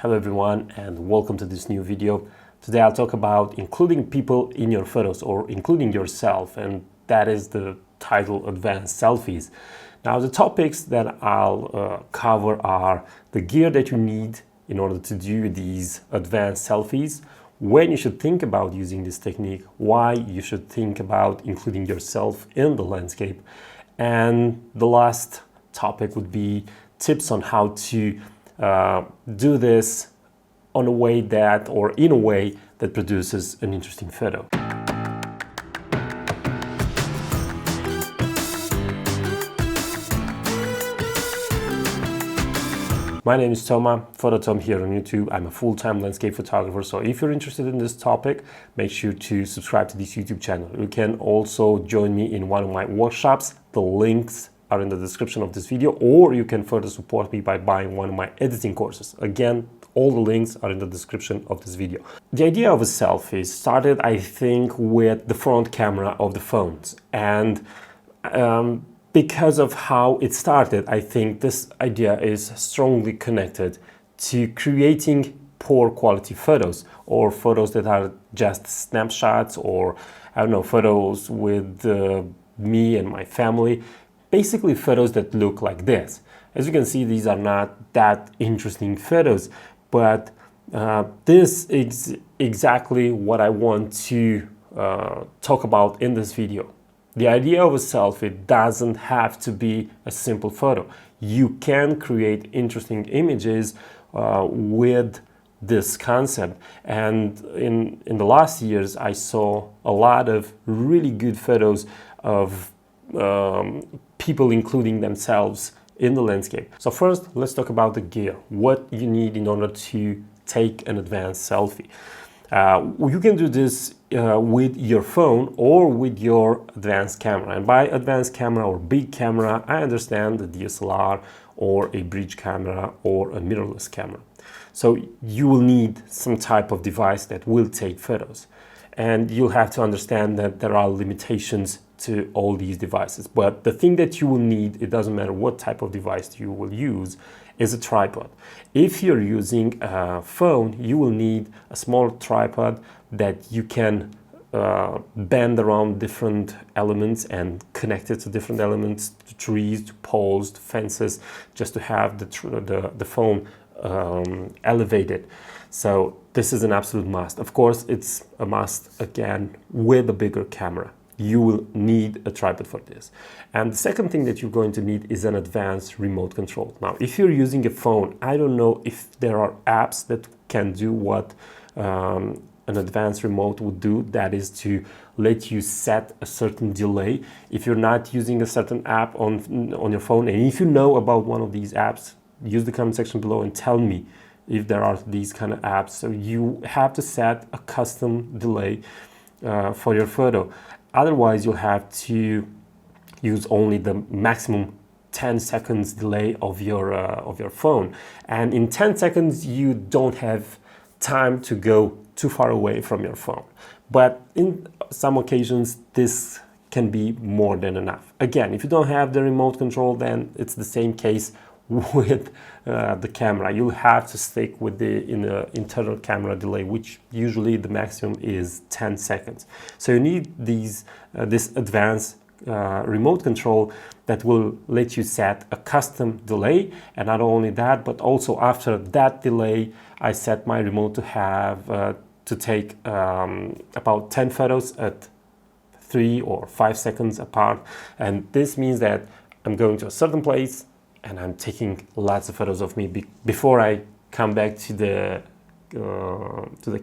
Hello everyone and welcome to this new video. Today I'll talk about including people in your photos or including yourself, and that is the title Advanced Selfies. Now the topics that I'll cover are the gear that you need in order to do these advanced selfies, when you should think about using this technique, why you should think about including yourself in the landscape, and the last topic would be tips on how to do this on a way that, or in a way that produces an interesting photo. My name is Toma, Phototom here on YouTube. I'm a full-time landscape photographer, so if you're interested in this topic, make sure to subscribe to this YouTube channel. You can also join me in one of my workshops. The links are in the description of this video, or you can further support me by buying one of my editing courses. Again, all the links are in the description of this video. The idea of a selfie started, I think, with the front camera of the phones, and because of how it started, I think this idea is strongly connected to creating poor quality photos, or photos that are just snapshots, or I don't know, photos with me and my family. Basically photos that look like this. As you can see, these are not that interesting photos, but this is exactly what I want to talk about in this video. The idea of a selfie doesn't have to be a simple photo. You can create interesting images with this concept, and in the last years I saw a lot of really good photos of people including themselves in the landscape. So first, let's talk about the gear, what you need in order to take an advanced selfie. You can do this with your phone or with your advanced camera. And by advanced camera or big camera, I understand the DSLR or a bridge camera or a mirrorless camera. So you will need some type of device that will take photos. And you'll have to understand that there are limitations to all these devices. But the thing that you will need, it doesn't matter what type of device you will use, is a tripod. If you're using a phone, you will need a small tripod that you can bend around different elements and connect it to different elements, to trees, to poles, to fences, just to have the phone elevated. So this is an absolute must. Of course, it's a must again with a bigger camera. You will need a tripod for this. And the second thing that you're going to need is an advanced remote control. Now, if you're using a phone, I don't know if there are apps that can do what an advanced remote would do, that is to let you set a certain delay. If you're not using a certain app on your phone, and if you know about one of these apps, use the comment section below and tell me if there are these kind of apps. So you have to set a custom delay for your photo. Otherwise, you'll have to use only the maximum 10 seconds delay of your phone. And in 10 seconds, you don't have time to go too far away from your phone. But in some occasions, this can be more than enough. Again, if you don't have the remote control, then it's the same case with the camera. You'll have to stick with the internal camera delay, which usually the maximum is 10 seconds. So you need this advanced remote control that will let you set a custom delay. And not only that, but also after that delay, I set my remote to have to take about 10 photos at 3 or 5 seconds apart. And this means that I'm going to a certain place and I'm taking lots of photos of me before I come back to the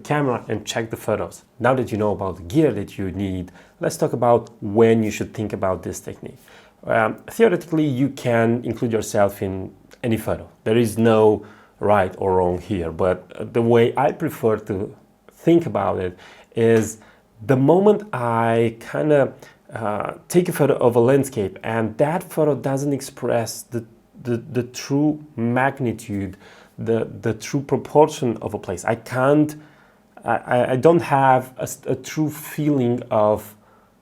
camera and check the photos. Now that you know about the gear that you need, let's talk about when you should think about this technique. Theoretically, you can include yourself in any photo. There is no right or wrong here, but the way I prefer to think about it is the moment I kind of take a photo of a landscape and that photo doesn't express the true magnitude, the true proportion of a place. I don't have a true feeling of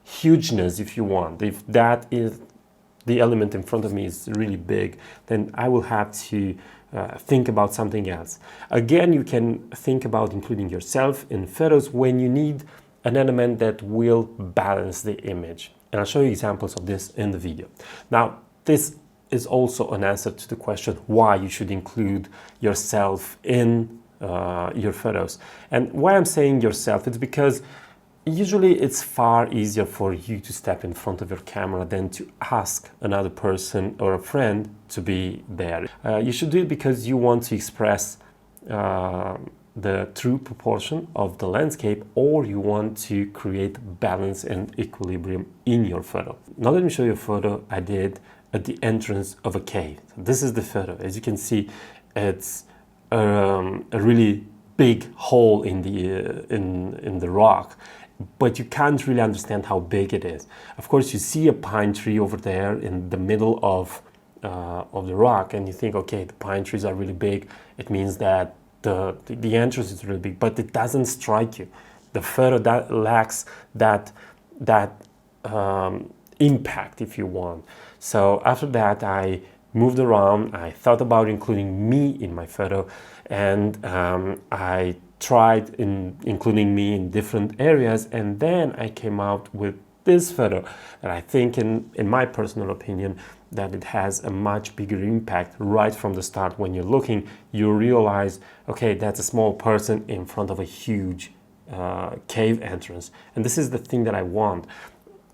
hugeness, if you want. If that is the element in front of me is really big, then I will have to think about something else. Again, you can think about including yourself in photos when you need an element that will balance the image. And I'll show you examples of this in the video. Now, this is also an answer to the question why you should include yourself in your photos. And why I'm saying yourself, it's because usually it's far easier for you to step in front of your camera than to ask another person or a friend to be there. You should do it because you want to express the true proportion of the landscape, or you want to create balance and equilibrium in your photo. Now let me show you a photo I did at the entrance of a cave. This is the photo. As you can see, it's a really big hole in the rock, but you can't really understand how big it is. Of course, you see a pine tree over there in the middle of the rock, and you think, okay, the pine trees are really big. It means that the entrance is really big, but it doesn't strike you. The photo that lacks that impact, if you want. So after that, I moved around. I thought about including me in my photo, and I tried including me in different areas, and then I came out with this photo. And I think, in my personal opinion, that it has a much bigger impact right from the start. When you're looking, you realize, okay, that's a small person in front of a huge cave entrance. And this is the thing that I want.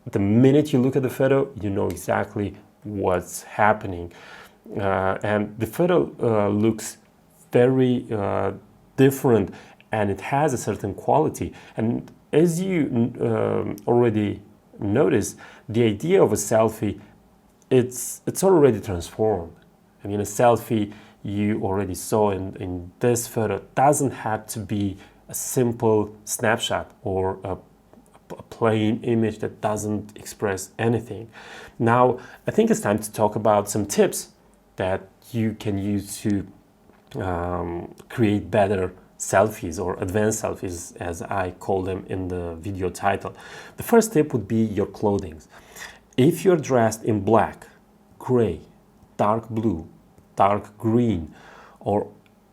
The minute you look at the photo, you know exactly what's happening. And the photo looks very different, and it has a certain quality. And as you already noticed, the idea of a selfie, it's already transformed. I mean, a selfie you already saw in this photo doesn't have to be a simple snapshot or a plain image that doesn't express anything. Now, I think it's time to talk about some tips that you can use to create better selfies, or advanced selfies, as I call them in the video title. The first tip would be your clothing. If you're dressed in black, gray, dark blue, dark green, or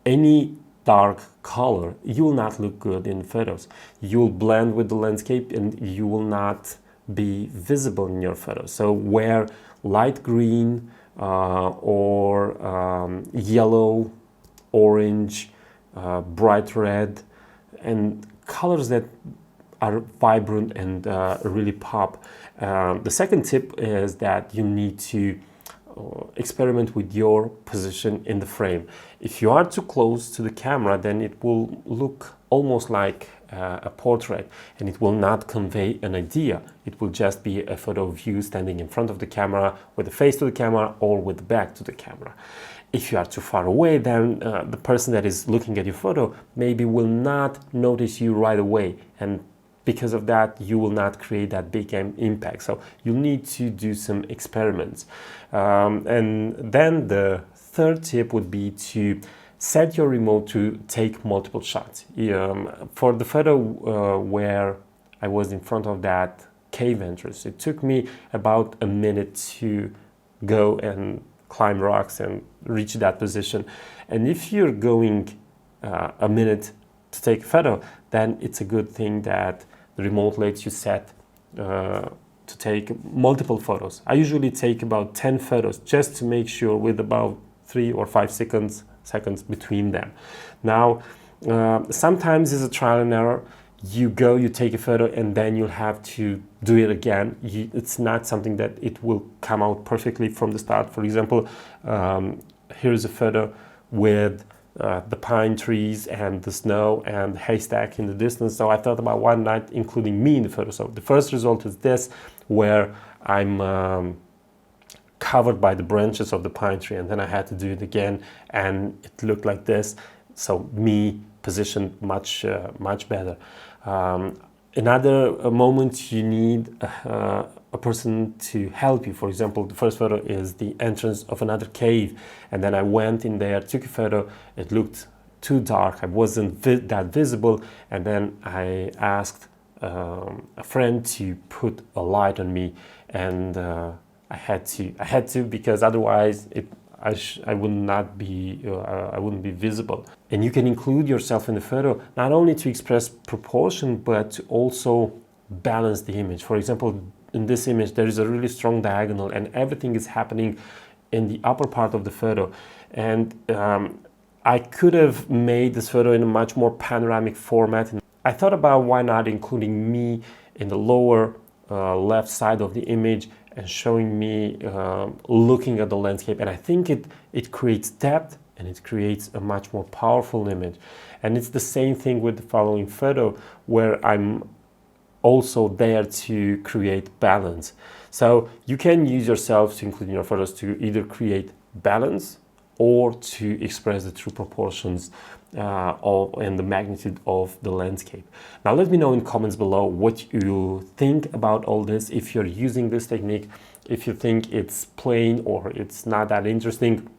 any dark color, you will not look good in photos. You will blend with the landscape and you will not be visible in your photos. So wear light green or yellow, orange, bright red, and colors that are vibrant and really pop. The second tip is that you need to experiment with your position in the frame. If you are too close to the camera, then it will look almost like a portrait, and it will not convey an idea. It will just be a photo of you standing in front of the camera with the face to the camera or with the back to the camera. If you are too far away, then the person that is looking at your photo maybe will not notice you right away, and because of that, you will not create that big impact. So you need to do some experiments. And then the third tip would be to set your remote to take multiple shots. For the photo where I was in front of that cave entrance, it took me about a minute to go and climb rocks and reach that position. And if you're going a minute to take a photo, then it's a good thing that the remote lets you set to take multiple photos. I usually take about 10 photos just to make sure, with about 3 or 5 seconds between them. Now, sometimes it's a trial and error. You take a photo, and then you'll have to do it again. It's not something that it will come out perfectly from the start. For example, here's a photo with the pine trees and the snow and the haystack in the distance. So I thought about why not including me in the photo. So the first result is this, where I'm covered by the branches of the pine tree, and then I had to do it again, and it looked like this. So me positioned much better. Another moment, you need a person to help you. For example, the first photo is the entrance of another cave, and then I went in there, took a photo. It looked too dark, I wasn't that visible, and then I asked a friend to put a light on me, and I had to because otherwise I would not be I wouldn't be visible. And you can include yourself in the photo not only to express proportion but to also balance the image. For example, in this image there is a really strong diagonal and everything is happening in the upper part of the photo, and I could have made this photo in a much more panoramic format. I thought about why not including me in the lower left side of the image and showing me looking at the landscape, and I think it creates depth and it creates a much more powerful image. And it's the same thing with the following photo, where I'm also there to create balance. So you can use yourself to include in your photos to either create balance or to express the true proportions and the magnitude of the landscape. Now let me know in comments below what you think about all this, if you're using this technique, if you think it's plain or it's not that interesting.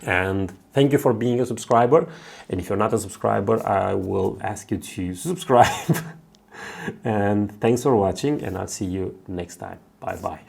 And thank you for being a subscriber. And if you're not a subscriber, I will ask you to subscribe. And thanks for watching, and I'll see you next time. Bye bye.